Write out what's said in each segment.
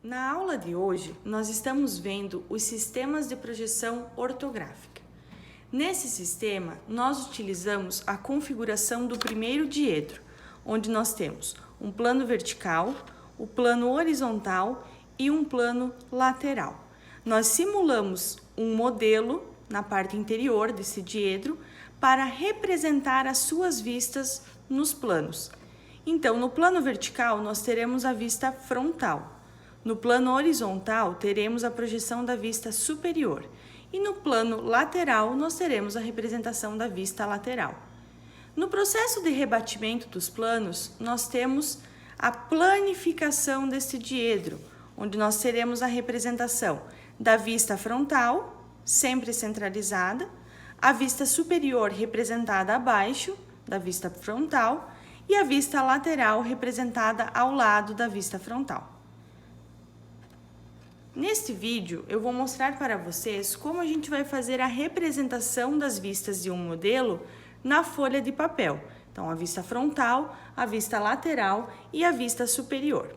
Na aula de hoje, nós estamos vendo os sistemas de projeção ortográfica. Nesse sistema, nós utilizamos a configuração do primeiro diedro, onde nós temos um plano vertical, o plano horizontal e um plano lateral. Nós simulamos um modelo na parte interior desse diedro para representar as suas vistas nos planos. Então, no plano vertical, nós teremos a vista frontal. No plano horizontal, teremos a projeção da vista superior. E no plano lateral, nós teremos a representação da vista lateral. No processo de rebatimento dos planos, nós temos a planificação deste diedro, onde nós teremos a representação da vista frontal, sempre centralizada, a vista superior representada abaixo da vista frontal e a vista lateral representada ao lado da vista frontal. Neste vídeo, eu vou mostrar para vocês como a gente vai fazer a representação das vistas de um modelo na folha de papel. Então, a vista frontal, a vista lateral e a vista superior.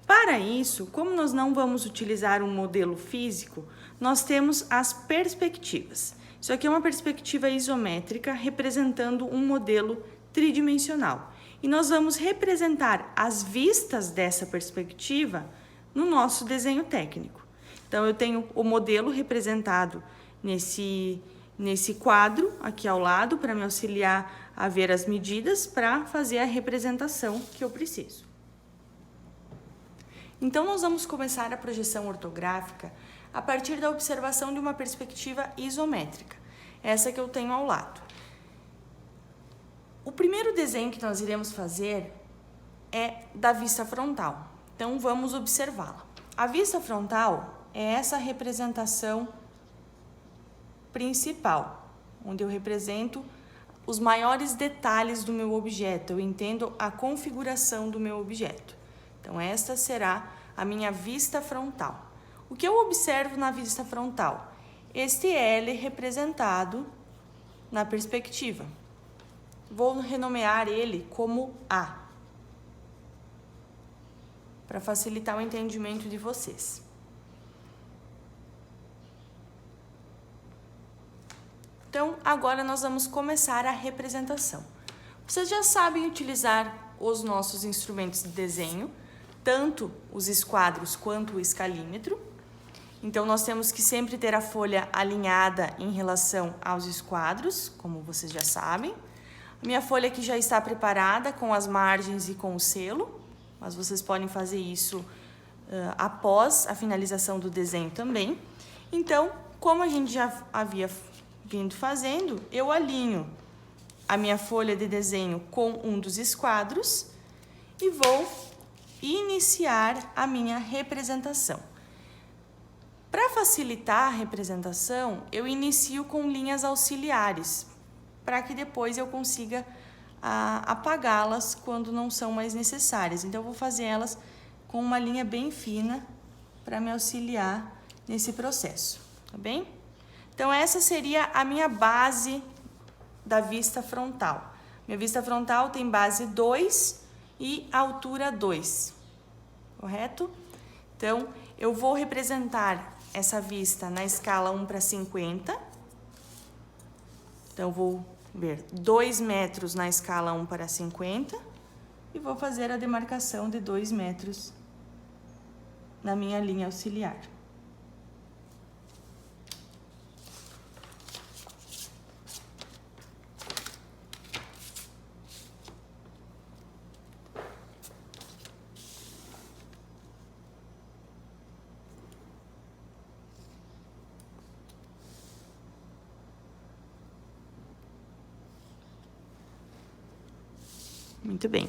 Para isso, como nós não vamos utilizar um modelo físico, nós temos as perspectivas. Isso aqui é uma perspectiva isométrica representando um modelo tridimensional. E nós vamos representar as vistas dessa perspectiva no nosso desenho técnico. Então, eu tenho o modelo representado nesse quadro aqui ao lado para me auxiliar a ver as medidas para fazer a representação que eu preciso. Então, nós vamos começar a projeção ortográfica a partir da observação de uma perspectiva isométrica, essa que eu tenho ao lado. O primeiro desenho que nós iremos fazer é da vista frontal, então vamos observá-la. A vista frontal é essa representação principal, onde eu represento os maiores detalhes do meu objeto, eu entendo a configuração do meu objeto. Então, esta será a minha vista frontal. O que eu observo na vista frontal? Este L representado na perspectiva. Vou renomear ele como A, para facilitar o entendimento de vocês. Então, agora nós vamos começar a representação. Vocês já sabem utilizar os nossos instrumentos de desenho, tanto os esquadros quanto o escalímetro. Então, nós temos que sempre ter a folha alinhada em relação aos esquadros, como vocês já sabem. A minha folha aqui já está preparada com as margens e com o selo, mas vocês podem fazer isso após a finalização do desenho também. Então, como a gente já havia vindo fazendo, eu alinho a minha folha de desenho com um dos esquadros e vou iniciar a minha representação. Para facilitar a representação, eu inicio com linhas auxiliares, para que depois eu consiga apagá-las quando não são mais necessárias. Então, eu vou fazer elas com uma linha bem fina para me auxiliar nesse processo, tá bem? Então, essa seria a minha base da vista frontal. Minha vista frontal tem base 2 e altura 2, correto? Então, eu vou representar essa vista na escala 1:50. Então, eu vou ver 2 metros na escala 1:50 e vou fazer a demarcação de 2 metros na minha linha auxiliar. Muito bem.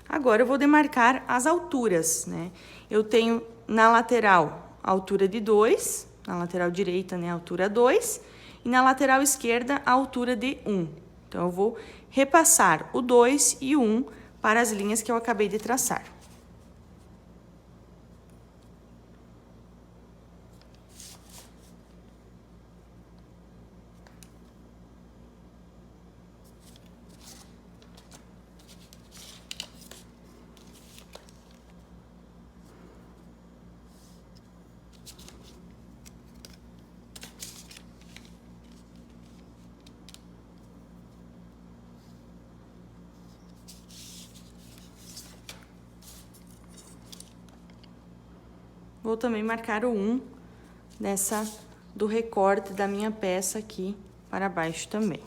Agora eu vou demarcar as alturas, né? Eu tenho na lateral a altura de 2, na lateral direita, né, a altura 2, e na lateral esquerda a altura de 1. Então, eu vou repassar o 2 e o 1 para as linhas que eu acabei de traçar. vou também marcar o 1 do recorte da minha peça aqui para baixo também.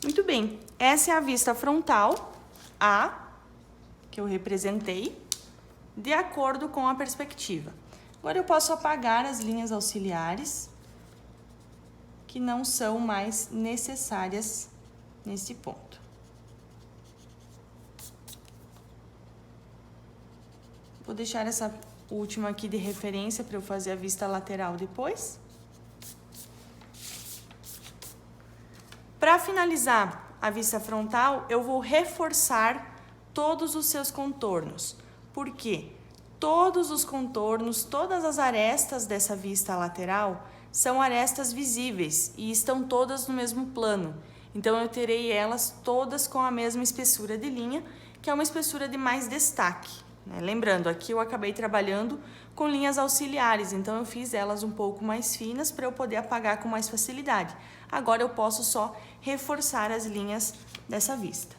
Muito bem, essa é a vista frontal A, que eu representei, de acordo com a perspectiva. Agora eu posso apagar as linhas auxiliares, que não são mais necessárias nesse ponto. Vou deixar essa última aqui de referência para eu fazer a vista lateral depois. Para finalizar a vista frontal, eu vou reforçar todos os seus contornos. Por quê? Todos os contornos, todas as arestas dessa vista lateral são arestas visíveis e estão todas no mesmo plano. Então, eu terei elas todas com a mesma espessura de linha, que é uma espessura de mais destaque, né? Lembrando, aqui eu acabei trabalhando com linhas auxiliares, então eu fiz elas um pouco mais finas para eu poder apagar com mais facilidade. Agora eu posso só reforçar as linhas dessa vista.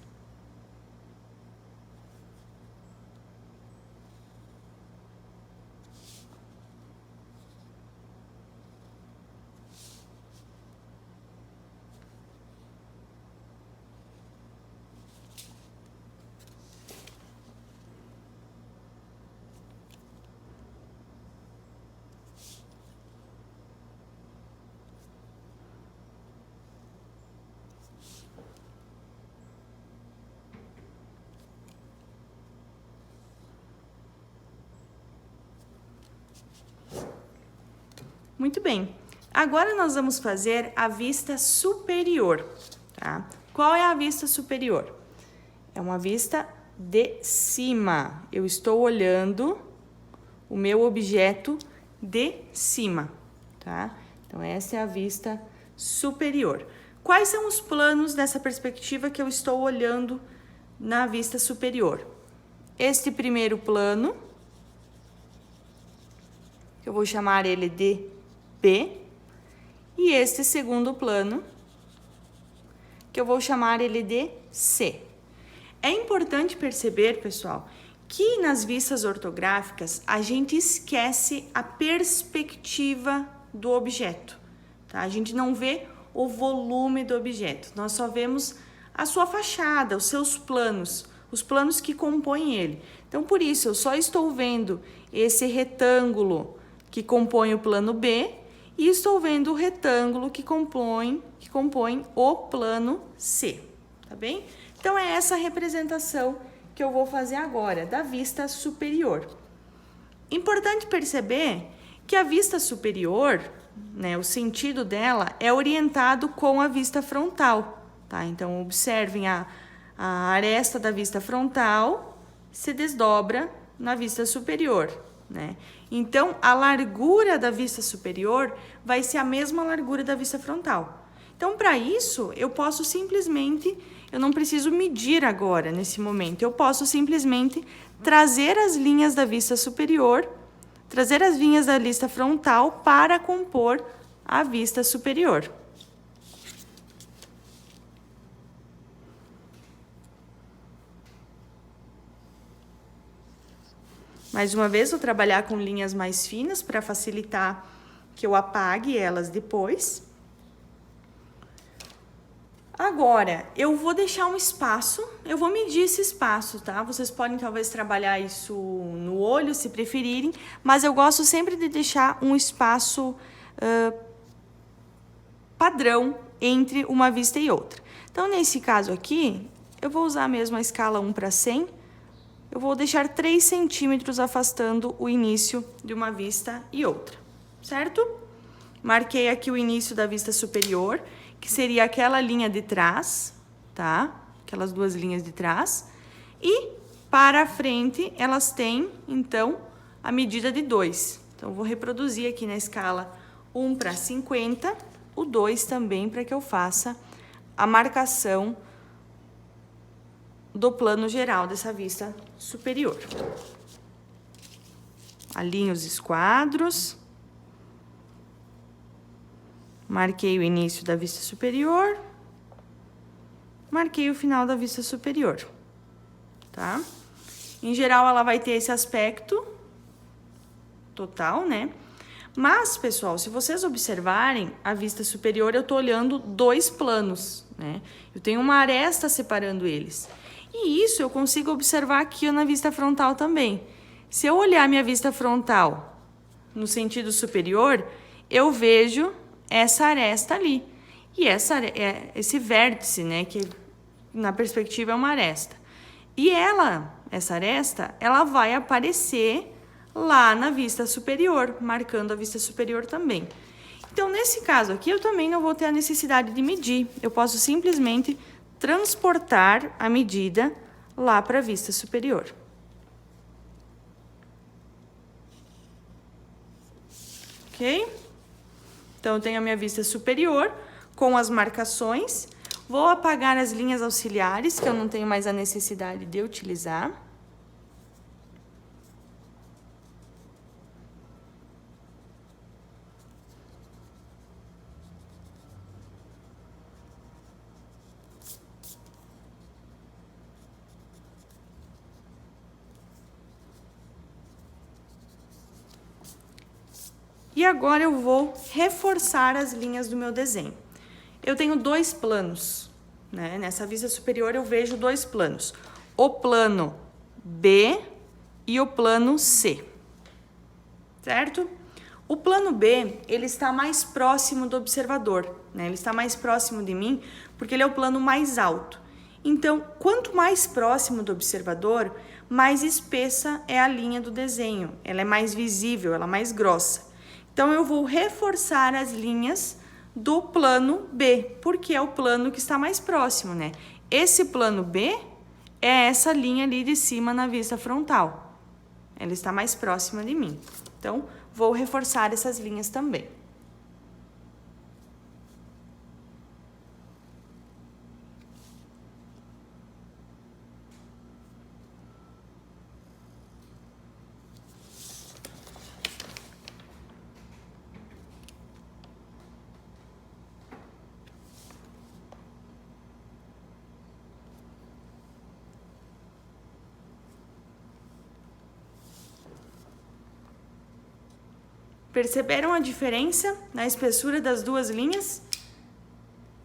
Muito bem, agora nós vamos fazer a vista superior, tá? Qual é a vista superior? É uma vista de cima. Eu estou olhando o meu objeto de cima, tá? Então, essa é a vista superior. Quais são os planos dessa perspectiva que eu estou olhando na vista superior? Este primeiro plano, que eu vou chamar ele de P, e este segundo plano, que eu vou chamar ele de C. É importante perceber, pessoal, que nas vistas ortográficas a gente esquece a perspectiva do objeto, tá? A gente não vê o volume do objeto, nós só vemos a sua fachada, os seus planos, os planos que compõem ele. Então, por isso, eu só estou vendo esse retângulo que compõe o plano B, e estou vendo o retângulo que compõe o plano C, tá bem? Então, é essa representação que eu vou fazer agora, da vista superior. Importante perceber que a vista superior, né, o sentido dela é orientado com a vista frontal, tá? Então, observem a aresta da vista frontal se desdobra na vista superior, né? Então, a largura da vista superior vai ser a mesma largura da vista frontal. Então, para isso, eu posso simplesmente, eu não preciso medir agora, nesse momento, eu posso simplesmente trazer as linhas da vista superior, trazer as linhas da vista frontal para compor a vista superior. Mais uma vez, vou trabalhar com linhas mais finas para facilitar que eu apague elas depois. Agora, eu vou deixar um espaço, eu vou medir esse espaço, tá? Vocês podem talvez trabalhar isso no olho, se preferirem, mas eu gosto sempre de deixar um espaço padrão entre uma vista e outra. Então, nesse caso aqui, eu vou usar mesmo a escala 1 para 100, eu vou deixar 3 centímetros afastando o início de uma vista e outra, certo? Marquei aqui o início da vista superior, que seria aquela linha de trás, tá? Aquelas duas linhas de trás. E para a frente, elas têm, então, a medida de 2. Então, eu vou reproduzir aqui na escala 1 para 50, o 2 também, para que eu faça a marcação do plano geral dessa vista superior. alinho os esquadros. Marquei o início da vista superior. Marquei o final da vista superior, tá? Em geral, ela vai ter esse aspecto total, né? Mas, pessoal, se vocês observarem, a vista superior, eu tô olhando dois planos, né? Eu tenho uma aresta separando eles. E isso eu consigo observar aqui na vista frontal também. Se eu olhar minha vista frontal no sentido superior, eu vejo essa aresta ali. E esse vértice, né, que na perspectiva é uma aresta. E essa aresta, ela vai aparecer lá na vista superior, marcando a vista superior também. Então, nesse caso aqui, eu também não vou ter a necessidade de medir. Eu posso simplesmente transportar a medida lá para a vista superior. Ok? Então, eu tenho a minha vista superior com as marcações. Vou apagar as linhas auxiliares, que eu não tenho mais a necessidade de utilizar. E agora eu vou reforçar as linhas do meu desenho. Eu tenho dois planos, né? Nessa vista superior eu vejo dois planos. O plano B e o plano C, certo? O plano B, ele está mais próximo do observador, né? Ele está mais próximo de mim porque ele é o plano mais alto. Então, quanto mais próximo do observador, mais espessa é a linha do desenho. Ela é mais visível, ela é mais grossa. Então, eu vou reforçar as linhas do plano B, porque é o plano que está mais próximo, né? Esse plano B é essa linha ali de cima na vista frontal. Ela está mais próxima de mim. Então, vou reforçar essas linhas também. Perceberam a diferença na espessura das duas linhas?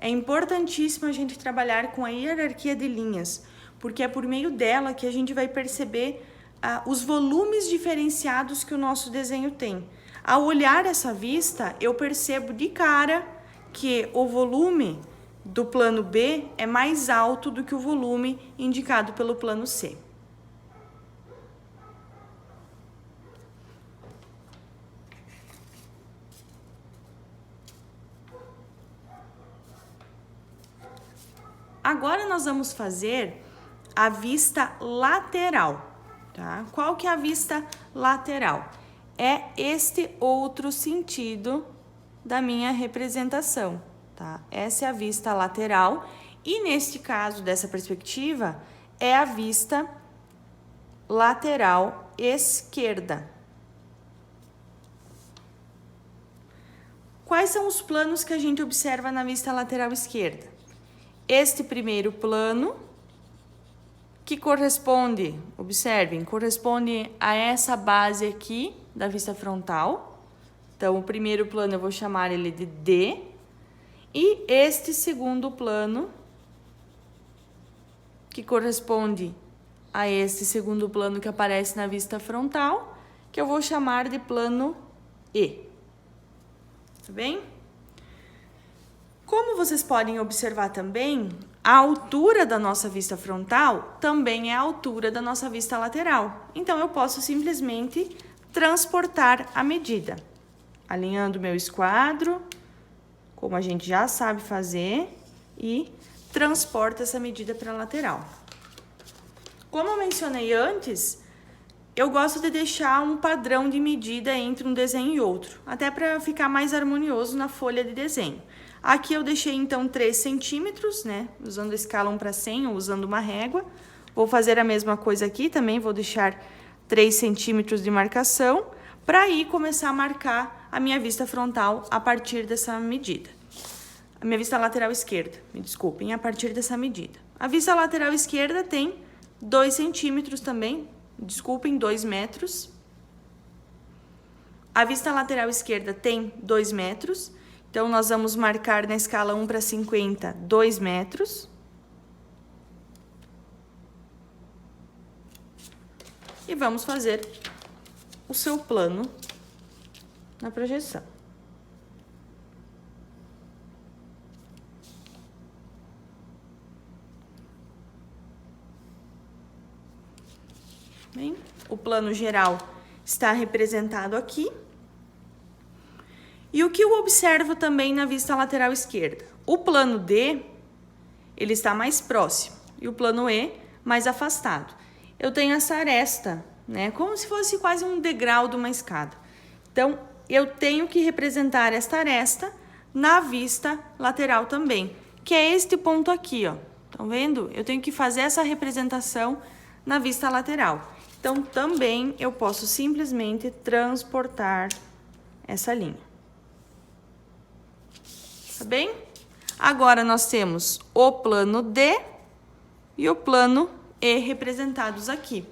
É importantíssimo a gente trabalhar com a hierarquia de linhas, porque é por meio dela que a gente vai perceber os volumes diferenciados que o nosso desenho tem. Ao olhar essa vista, eu percebo de cara que o volume do plano B é mais alto do que o volume indicado pelo plano C. Agora nós vamos fazer a vista lateral, tá? Qual que é a vista lateral? É este outro sentido da minha representação, tá? Essa é a vista lateral e neste caso dessa perspectiva é a vista lateral esquerda. Quais são os planos que a gente observa na vista lateral esquerda? Este primeiro plano, que corresponde, observem, corresponde a essa base aqui da vista frontal. Então, o primeiro plano eu vou chamar ele de D. E este segundo plano, que corresponde a este segundo plano que aparece na vista frontal, que eu vou chamar de plano E. Tá bem? Como vocês podem observar também, a altura da nossa vista frontal também é a altura da nossa vista lateral. Então, eu posso simplesmente transportar a medida, alinhando meu esquadro, como a gente já sabe fazer, e transporto essa medida para a lateral. Como eu mencionei antes, eu gosto de deixar um padrão de medida entre um desenho e outro, até para ficar mais harmonioso na folha de desenho. Aqui eu deixei, então, 3 centímetros, né? Usando a escala 1 para 100 ou usando uma régua. Vou fazer a mesma coisa aqui também, vou deixar 3 centímetros de marcação. para aí começar a marcar a minha vista frontal a partir dessa medida. A minha vista lateral esquerda, me desculpem, a partir dessa medida. A vista lateral esquerda tem 2 centímetros também, desculpem, 2 metros. A vista lateral esquerda tem 2 metros, então nós vamos marcar na escala 1/50, 2 metros. E vamos fazer o seu plano na projeção. Bem, o plano geral está representado aqui. E o que eu observo também na vista lateral esquerda? O plano D, ele está mais próximo, e o plano E mais afastado. Eu tenho essa aresta, né? Como se fosse quase um degrau de uma escada. Então, eu tenho que representar esta aresta na vista lateral também, que é este ponto aqui, ó. Estão vendo? Eu tenho que fazer essa representação na vista lateral. Então, também eu posso simplesmente transportar essa linha. Tá bem? Agora, nós temos o plano D e o plano E representados aqui.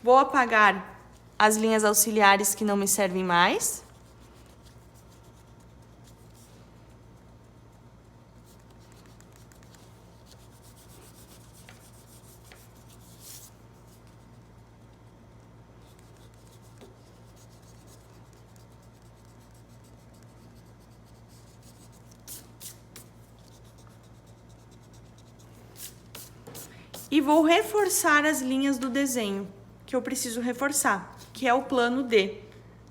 Vou apagar as linhas auxiliares que não me servem mais. E vou reforçar as linhas do desenho que eu preciso reforçar, que é o plano D,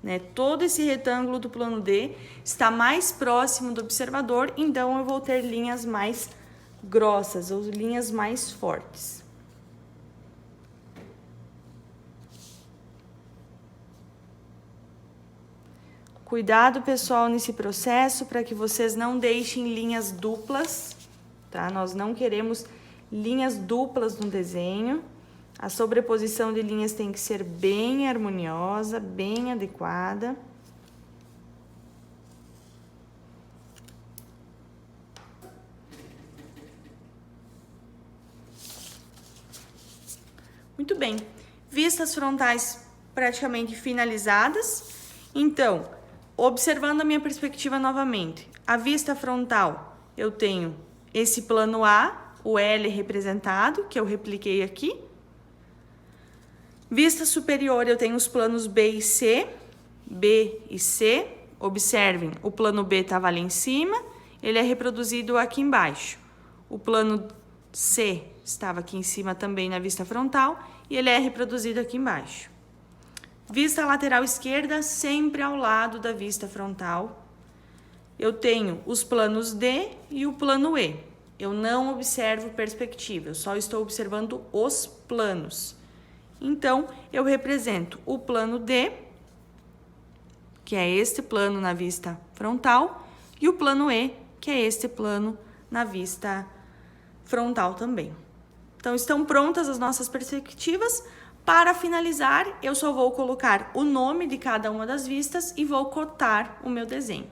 né? Todo esse retângulo do plano D está mais próximo do observador, então eu vou ter linhas mais grossas ou linhas mais fortes. Cuidado, pessoal, nesse processo para que vocês não deixem linhas duplas, tá? Nós não queremos linhas duplas no desenho. A sobreposição de linhas tem que ser bem harmoniosa, bem adequada. Muito bem. Vistas frontais praticamente finalizadas. Então, observando a minha perspectiva novamente, a vista frontal, eu tenho esse plano A, o L representado, que eu repliquei aqui. Vista superior, eu tenho os planos B e C, B e C. Observem, o plano B estava ali em cima, ele é reproduzido aqui embaixo. O plano C estava aqui em cima também na vista frontal, e ele é reproduzido aqui embaixo. Vista lateral esquerda, sempre ao lado da vista frontal. Eu tenho os planos D e o plano E. Eu não observo perspectiva, eu só estou observando os planos. Então, eu represento o plano D, que é este plano na vista frontal, e o plano E, que é este plano na vista frontal também. Então, estão prontas as nossas perspectivas. Para finalizar, eu só vou colocar o nome de cada uma das vistas e vou cotar o meu desenho.